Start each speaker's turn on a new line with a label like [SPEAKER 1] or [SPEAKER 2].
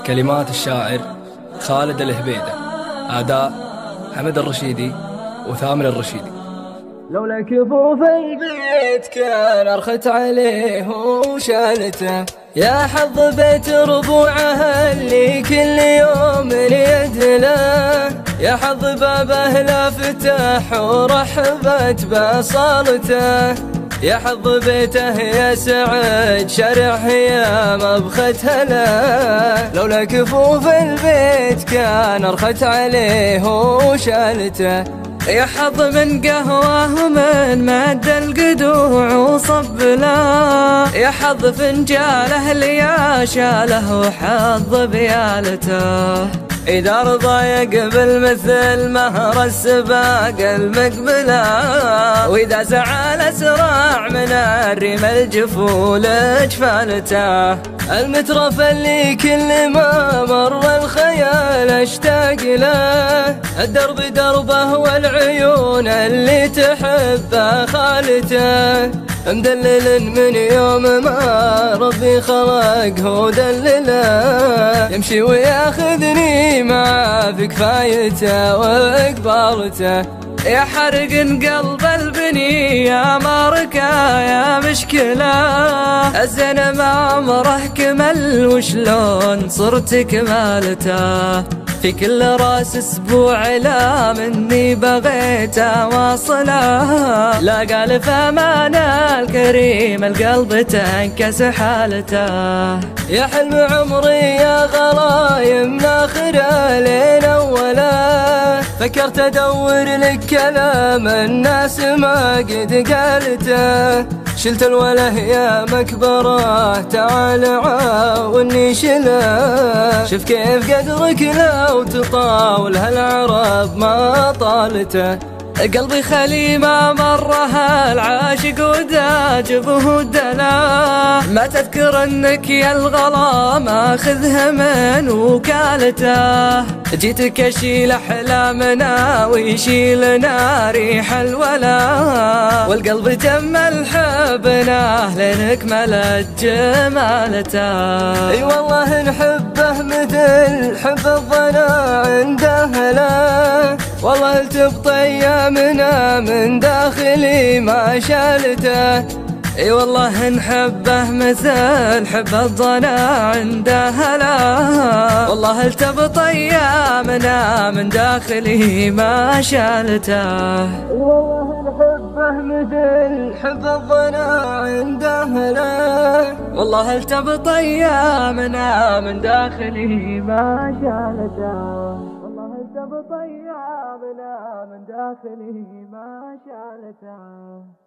[SPEAKER 1] كلمات الشاعر خالد الهبيدة، أداء حمد الرشيدي وثامر الرشيدي.
[SPEAKER 2] لولا كفوف البيت كان أرخت عليه وشالته، يا حظ بيت ربوعه اللي كل يوم يدله، يا حظ بابه لا فتح ورحبت بصالته، يا حظ بيته يا سعد شرع يا مبخت هلا. لولا كفوف البيت كان أرخت عليه وشالته، يا حظ من قهوة ومن مد القدوع وصب له، يا حظ فنجاله اللي يا شاله وحظ بيالته، إذا رضى يقبل مثل مهر السباق المقبلة، وإذا زعل أسرع من الريم الجفول جفالته، المترف اللي كل ما مر الخيال اشتاق له، الدرب دربه والعيون اللي تحبه خالته، مدلل من يوم ما ربي خلقه دلله، يمشي وياخذني معاه في كفايته وإقبالته، يا حرق قلب البني يا ماركة يا مشكلة، الزين ما عمره كمل وشلون صرت كمالته، في كل راس اسبوع لا مني بغيت اواصله، لا قال فامان الكريم القلب تنكس حالته، يا حلم عمري يا غلايم لاخر لين اوله، فكرت ادور لك كلام الناس ما قد قالته، شلت الوله يا مكبره تعال عاوني شله، شوف كيف قدرك لو تطاول هالعرب ما طالته، قلبي خلي ما مرها العاشق وداجبه الدنا، ما تذكر انك يا الغلا ماخذها من وكالته، جيتك اشيل احلامنا ويشيلنا ريح الولا، والقلب تم الحبنا لينك ملت جمالته، اي والله نحبه مثل حب الظنا عند اهله، والله التبط ايامنا من داخلي ما شالته، اي والله نحبه مثل حب الظنا عند اهله، والله التبط ايامنا من داخلي ما شالته، اي والله نحبه مثل حب الظنا عند اهله، والله التبط ايامنا من داخلي ما شالته، التبط ايامنا من داخلي ما شالته.